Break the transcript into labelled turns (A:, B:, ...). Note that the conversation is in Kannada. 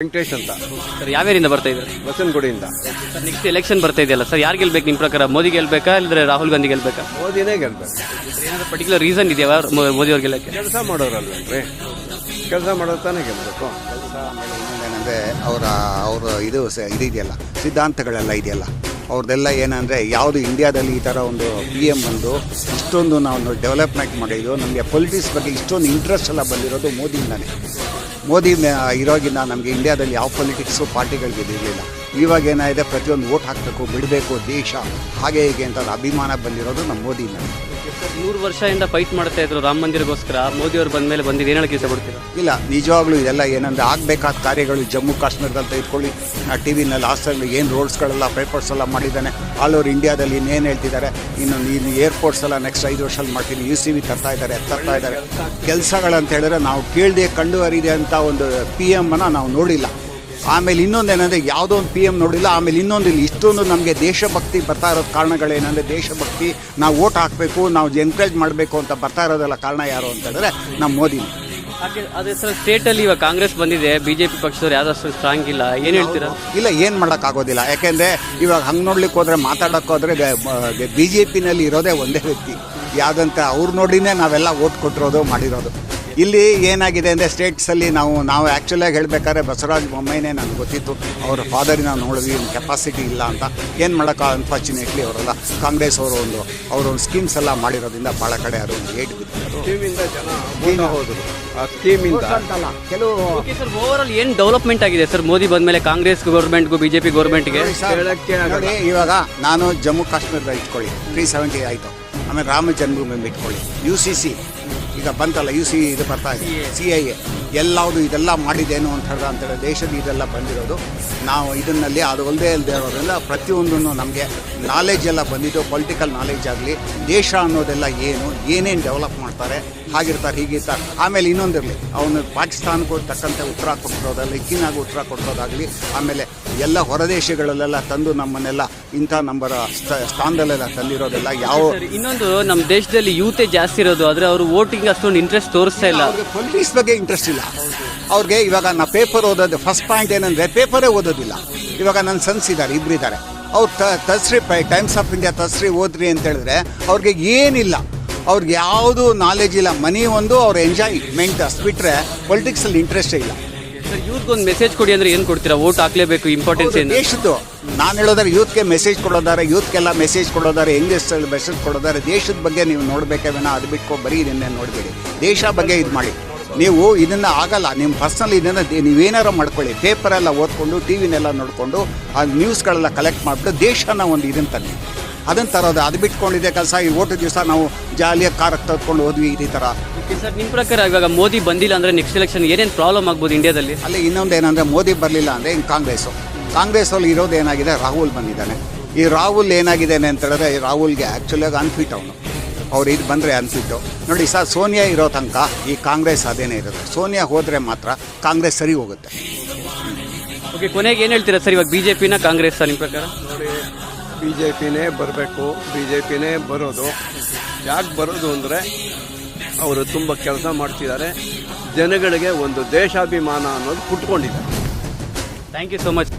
A: ವೆಂಕಟೇಶ್ ಅಂತ
B: ಸರ್ ಯಾವ್ಯಾರಿಂದ ಬರ್ತಾ ಇದ್ದಾರೆ
A: ಬಸವನಗುಡಿಯಿಂದ.
B: ಸರ್ ನೆಕ್ಸ್ಟ್ ಎಲೆಕ್ಷನ್ ಬರ್ತಾ ಇದೆಯಲ್ಲ ಸರ್, ಯಾರು ಗೆಲ್ಬೇಕು ನಿಮ್ಮ ಪ್ರಕಾರ? ಮೋದಿ ಗೆಲ್ಬೇಕಾ ಇಲ್ಲದ್ರೆ ರಾಹುಲ್ ಗಾಂಧಿ ಗೆಲ್ಬೇಕಾ?
A: ಮೋದಿನೇ ಗೆಲ್ಬೇಕು.
B: ಏನಾದ್ರು ಪರ್ಟಿಕ್ಯುಲರ್ ರೀಸನ್ ಇದೆಯಾ ಮೋದಿ ಅವ್ರು ಗೆಲ್ಲಕ್ಕೆ?
A: ಕೆಲಸ ಮಾಡೋರಲ್ವೇನ್ರಿ, ಕೆಲಸ ಮಾಡೋದು ತಾನೇ ಗೆಲ್ಬೇಕು.
C: ಏನಂದರೆ ಅವರ ಇದೆಯಲ್ಲ, ಸಿದ್ಧಾಂತಗಳೆಲ್ಲ ಇದೆಯಲ್ಲ ಅವ್ರದ್ದೆಲ್ಲ ಏನಂದರೆ ಯಾವುದು ಇಂಡಿಯಾದಲ್ಲಿ ಈ ಥರ ಒಂದು ಪಿ ಎಮ್ ಬಂದು ಇಷ್ಟೊಂದು ನಾವು ಡೆವಲಪ್ಮೆಂಟ್ ಮಾಡಿದ್ದು, ನಮಗೆ ಪೊಲಿಟಿಕ್ಸ್ ಬಗ್ಗೆ ಇಷ್ಟೊಂದು ಇಂಟ್ರೆಸ್ಟ್ ಎಲ್ಲ ಬಂದಿರೋದು ಮೋದಿಯಿಂದಾನೆ. ಮೋದಿ ಇರೋಗಿಂದ ನಮಗೆ ಇಂಡಿಯಾದಲ್ಲಿ ಯಾವ ಪೊಲಿಟಿಕ್ಸು ಪಾರ್ಟಿಗಳಿಗೆ ಇರಲಿಲ್ಲ. ಇವಾಗ ಏನಾಗಿದೆ, ಪ್ರತಿಯೊಂದು ವೋಟ್ ಹಾಕಬೇಕು, ಬಿಡಬೇಕು ದೇಶ ಹಾಗೆ ಹೀಗೆ ಅಂತ ಅಭಿಮಾನ ಬಂದಿರೋದು ನಮ್ಮ ಮೋದಿಯಿಂದಾನೆ.
B: 100 ವರ್ಷದಿಂದ ಫೈಟ್ ಮಾಡ್ತಾ ಇದ್ರು ರಾಮ ಮಂದಿರಗೋಸ್ಕರ, ಮೋದಿ ಅವರು ಬಂದ ಮೇಲೆ ಬಂದಿದ್ದು ಏನು ಹೇಳಕ್ಕೆ ಇಷ್ಟಪಡ್ತೀರಾ?
C: ಇಲ್ಲ, ನಿಜವಾಗ್ಲೂ ಇದೆಲ್ಲ ಏನಂದರೆ ಆಗಬೇಕಾದ ಕಾರ್ಯಗಳು ಜಮ್ಮು ಕಾಶ್ಮೀರದಲ್ಲಿ ತೆಗೆದುಕೊಳ್ಳಿ, ಟಿ ವಿನಲ್ಲಿ ಹಾಸ್ಟೆಲ್ ಏನು ರೋಡ್ಸ್ಗಳೆಲ್ಲ ಪೇಪರ್ಸ್ ಎಲ್ಲ ಮಾಡಿದ್ದಾನೆ. ಆಲ್ ಓವರ್ ಇಂಡಿಯಾದಲ್ಲಿ ಇನ್ನೇನು ಹೇಳ್ತಿದ್ದಾರೆ, ಇನ್ನು ಏರ್ಪೋರ್ಟ್ಸ್ ಎಲ್ಲ ನೆಕ್ಸ್ಟ್ 5 ವರ್ಷದಲ್ಲಿ ಮಾಡ್ತೀನಿ, UCV ತರ್ತಾ ಇದ್ದಾರೆ. ಕೆಲಸಗಳಂತ ಹೇಳಿದ್ರೆ ನಾವು ಕೇಳದೆ ಕಂಡು ಅರಿದೆ ಅಂತ ಒಂದು PM ಅನ್ನು ನಾವು ನೋಡಿಲ್ಲ. ಆಮೇಲೆ ಇನ್ನೊಂದೇನೆಂದರೆ ಯಾವುದೋ ಒಂದು PM ನೋಡಿಲ್ಲ. ಆಮೇಲೆ ಇನ್ನೊಂದು ಇಲ್ಲಿ ಇಷ್ಟೊಂದು ನಮಗೆ ದೇಶಭಕ್ತಿ ಬರ್ತಾ ಇರೋದು ಕಾರಣಗಳೇನೆಂದರೆ, ದೇಶಭಕ್ತಿ ನಾವು ವೋಟ್ ಹಾಕಬೇಕು, ನಾವು ಎನ್ಕರೇಜ್ ಮಾಡಬೇಕು ಅಂತ ಬರ್ತಾ ಇರೋದೆಲ್ಲ ಕಾರಣ ಯಾರು ಅಂತ ಹೇಳಿದ್ರೆ ನಮ್ಮ ಮೋದಿ.
B: ಹಾಗೆ ಅದೇ ಸರ್, ಸ್ಟೇಟಲ್ಲಿ ಇವಾಗ ಕಾಂಗ್ರೆಸ್ ಬಂದಿದೆ, BJP ಪಕ್ಷದವ್ರು ಯಾವ್ದಷ್ಟು ಸ್ಟ್ರಾಂಗ್ ಇಲ್ಲ, ಏನು ಹೇಳ್ತೀರಾ?
C: ಇಲ್ಲ, ಏನು ಮಾಡೋಕ್ಕಾಗೋದಿಲ್ಲ. ಯಾಕೆಂದರೆ ಇವಾಗ ಹಂಗೆ ನೋಡ್ಲಿಕ್ಕೆ ಹೋದರೆ, ಮಾತಾಡೋಕ್ಕೆ ಹೋದರೆ BJPನಲ್ಲಿ ಇರೋದೇ ಒಂದೇ ವ್ಯಕ್ತಿ ಯಾವುದಂತ ಅವ್ರು ನೋಡಿನೇ ನಾವೆಲ್ಲ ವೋಟ್ ಕೊಟ್ಟಿರೋದು ಮಾಡಿರೋದು. ಇಲ್ಲಿ ಏನಾಗಿದೆ ಅಂದರೆ ಸ್ಟೇಟ್ಸಲ್ಲಿ ನಾವು ಆ್ಯಕ್ಚುಲಾಗಿ ಹೇಳಬೇಕಾದ್ರೆ ಬಸವರಾಜ ಬೊಮ್ಮಾಯಿನೇ ನನಗೆ ಗೊತ್ತಿತ್ತು, ಅವರ ಫಾದರಿನ ನೋಡಿದ್ವಿ, ಕೆಪಾಸಿಟಿ ಇಲ್ಲ ಅಂತ. ಏನು ಮಾಡೋಕ್ಕೆ ಅನ್ಫಾರ್ಚುನೇಟ್ಲಿ ಅವರೆಲ್ಲ ಕಾಂಗ್ರೆಸ್ ಅವರೊಂದು ಸ್ಕೀಮ್ಸ್ ಎಲ್ಲ ಮಾಡಿರೋದ್ರಿಂದ ಭಾಳ ಕಡೆ ಅದು ಏಟ್ ಬಿದ್ದು
A: ಸ್ಕೀಮಿಂದ ಜನ ಹೋದರು. ಆ ಸ್ಕೀಮಿಂದ
C: ಕೆಲವು
B: ಸರ್ ಓವರ್ ಆಲ್ ಏನು ಡೆವಲಪ್ಮೆಂಟ್ ಆಗಿದೆ ಸರ್ ಮೋದಿ ಬಂದಮೇಲೆ ಕಾಂಗ್ರೆಸ್ ಗೌರ್ಮೆಂಟ್ಗೂ BJP ಗೌರ್ಮೆಂಟ್ಗೆ?
C: ನೋಡಿ, ಇವಾಗ ನಾನು ಜಮ್ಮು ಕಾಶ್ಮೀರದ ಇಟ್ಕೊಳ್ಳಿ 370 ಆಯಿತು. ಆಮೇಲೆ ರಾಮ ಜನ್ಮಭೂಮಿ ಇಟ್ಕೊಳ್ಳಿ, UCC ಈಗ ಬಂತಲ್ಲ, ಇದು ಬರ್ತಾ ಇದೆ, CIA ಎಲ್ಲವುದು ಇದೆಲ್ಲ ಮಾಡಿದ್ದೇನು ಅಂತ ಹೇಳಿದ್ರೆ ದೇಶದ ಇದೆಲ್ಲ ಬಂದಿರೋದು ನಾವು ಇದನ್ನಲ್ಲಿ. ಅದು ಅಲ್ಲದೆ ಇರೋದ್ರಿಂದ ಪ್ರತಿಯೊಂದನ್ನು ನಮಗೆ ನಾಲೆಜ್ ಎಲ್ಲ ಬಂದಿದ್ದು, ಪೊಲಿಟಿಕಲ್ ನಾಲೆಜ್ ಆಗಲಿ, ದೇಶ ಅನ್ನೋದೆಲ್ಲ ಏನೇನು ಡೆವಲಪ್ ಮಾಡ್ತಾರೆ, ಹಾಗಿರ್ತಾರೆ ಹೀಗಿರ್ತಾರೆ. ಆಮೇಲೆ ಇನ್ನೊಂದಿರಲಿ, ಅವನು ಪಾಕಿಸ್ತಾನಕ್ಕೂ ತಕ್ಕಂತೆ ಉತ್ತರ ಕೊಟ್ಟಿರೋದಾಗಲಿ, ಇಕ್ಕಿನಾಗೂ ಉತ್ತರ ಕೊಟ್ಟಿರೋದಾಗಲಿ, ಆಮೇಲೆ ಎಲ್ಲ ಹೊರದೇಶಗಳಲ್ಲೆಲ್ಲ ತಂದು ನಮ್ಮನ್ನೆಲ್ಲ ಇಂಥ ನಂಬರ್ ಸ್ಥಾನದಲ್ಲೆಲ್ಲ ತಂದಿರೋದೆಲ್ಲ ಯಾವ.
B: ಇನ್ನೊಂದು, ನಮ್ಮ ದೇಶದಲ್ಲಿ ಯೂತೇ ಜಾಸ್ತಿ ಇರೋದು, ಆದರೆ ಅವರು ವೋಟಿಂಗ್ ಅಷ್ಟೊಂದು ಇಂಟ್ರೆಸ್ಟ್ ತೋರಿಸ್ತಾ ಇಲ್ಲ.
C: ಪೊಲಿಟಿಕ್ಸ್ ಬಗ್ಗೆ ಇಂಟ್ರೆಸ್ಟ್ ಇಲ್ಲ ಅವ್ರಿಗೆ. ಇವಾಗ ನಾ ಪೇಪರ್ ಓದೋದು ಫಸ್ಟ್ ಪಾಯಿಂಟ್ ಏನಂದರೆ, ಪೇಪರೇ ಓದೋದಿಲ್ಲ. ಇವಾಗ ನನ್ನ ಸನ್ಸ್ ಇದ್ದಾರೆ, ಇಬ್ಬರಿದ್ದಾರೆ, ಅವ್ರು ತಸ್ರಿ ಟೈಮ್ಸ್ ಆಫ್ ಇಂಡಿಯಾ ತಸ್ರಿ ಓದ್ರಿ ಅಂತ ಹೇಳಿದ್ರೆ ಅವ್ರಿಗೆ ಏನಿಲ್ಲ, ಅವ್ರಿಗೆ ಯಾವುದು ನಾಲೆಜ್ ಇಲ್ಲ. ಮನಿ ಒಂದು ಅವ್ರ ಎಂಜಾಯ್ಮೆಂಟ್ ಅಷ್ಟು ಬಿಟ್ಟರೆ ಪೊಲಿಟಿಕ್ಸಲ್ಲಿ ಇಂಟ್ರೆಸ್ಟೇ ಇಲ್ಲ.
B: ಸರ್ ಯೂತ್ಗೊಂದು ಮೆಸೇಜ್ ಕೊಡಿ ಅಂದರೆ ಏನು ಕೊಡ್ತೀರಾ? ವೋಟ್ ಹಾಕ್ಲೇಬೇಕು, ಇಂಪಾರ್ಟೆನ್ಸ್ ಏನು?
C: ದೇಶದ್ದು ನಾನು ಹೇಳೋದಾರೆ ಯೂತ್ಗೆ ಮೆಸೇಜ್ ಕೊಡೋದಾರೆ, ಯೂತ್ಗೆಲ್ಲ ಮೆಸೇಜ್ ಕೊಡೋದಾರೆ, ಯಂಗೆಸ್ಟಲ್ಲಿ ಮೆಸೇಜ್ ಕೊಡೋದಾರೆ. ದೇಶದ ಬಗ್ಗೆ ನೀವು ನೋಡಬೇಕೇನೋ, ಅದು ಬಿಟ್ಕೊ ಬರೀ ಇದನ್ನೇ ನೋಡಬೇಡಿ. ದೇಶ ಬಗ್ಗೆ ಇದು ಮಾಡಿ. ನೀವು ಇದನ್ನು ಆಗಲ್ಲ, ನಿಮ್ಮ ಪರ್ಸ್ನಲ್ ಇದನ್ನು ನೀವೇನಾರು ಮಾಡ್ಕೊಳ್ಳಿ. ಪೇಪರೆಲ್ಲ ಓದ್ಕೊಂಡು, TVನೆಲ್ಲ ನೋಡಿಕೊಂಡು, ಆ ನ್ಯೂಸ್ಗಳೆಲ್ಲ ಕಲೆಕ್ಟ್ ಮಾಡಿಬಿಟ್ಟು ದೇಶನ ಒಂದು ಇದನ್ನು ತನ್ನಿ, ಅದನ್ನು ತರೋದು. ಅದು ಬಿಟ್ಕೊಂಡಿದೆ ಕೆಲಸ. ಈ ಓಟು ದಿವಸ ನಾವು ಜಾಲಿಯಾಗಿ ಕಾರಕ್ಕೆ ತೆಗೆದುಕೊಂಡು ಹೋದ್ವಿ ಈ ಥರ.
B: ಸರ್ ನಿಮ್ಮ ಪ್ರಕಾರ ಇವಾಗ ಮೋದಿ ಬಂದಿಲ್ಲ ಅಂದರೆ ನೆಕ್ಸ್ಟ್ ಎಲೆಕ್ಷನ್ ಏನೇನು ಪ್ರಾಬ್ಲಮ್ ಆಗ್ಬೋದು ಇಂಡಿಯಾದಲ್ಲಿ?
C: ಅಲ್ಲಿ ಇನ್ನೊಂದು ಏನಂದರೆ, ಮೋದಿ ಬರಲಿಲ್ಲ ಅಂದರೆ ಇನ್ನು ಕಾಂಗ್ರೆಸ್ಸಲ್ಲಿ ಇರೋದು ಏನಾಗಿದೆ, ರಾಹುಲ್ ಬಂದಿದ್ದಾನೆ. ಈ ರಾಹುಲ್ ಏನಾಗಿದೆ ಅಂತ ಹೇಳಿದ್ರೆ, ರಾಹುಲ್ಗೆ ಆ್ಯಕ್ಚುಲಿಯಾಗಿ ಅನ್ಫಿಟ್ ಅವ್ರು ಇದು ಬಂದರೆ ಅನ್ಫಿಟ್ಟು. ನೋಡಿ ಸರ್, ಸೋನಿಯಾ ಇರೋ ತನಕ ಈ ಕಾಂಗ್ರೆಸ್ ಅದೇನೇ ಇರುತ್ತೆ. ಸೋನಿಯಾ ಹೋದರೆ ಮಾತ್ರ ಕಾಂಗ್ರೆಸ್ ಸರಿ ಹೋಗುತ್ತೆ.
B: ಓಕೆ, ಕೊನೆಗೆ ಏನು ಹೇಳ್ತೀರಾ ಸರ್, ಇವಾಗ BJPನ ಕಾಂಗ್ರೆಸ್ ನಿಮ್ಮ ಪ್ರಕಾರ?
A: ನೋಡಿ, BJPನೇ ಬರಬೇಕು, BJPನೇ ಬರೋದು. ಯಾಕೆ ಬರೋದು ಅಂದರೆ, ಅವರು ತುಂಬ ಕೆಲಸ ಮಾಡ್ತಿದ್ದಾರೆ, ಜನಗಳಿಗೆ ಒಂದು ದೇಶಾಭಿಮಾನ ಅನ್ನೋದು ಕುಟ್ಕೊಂಡಿದ್ದಾರೆ.
B: Thank you so much.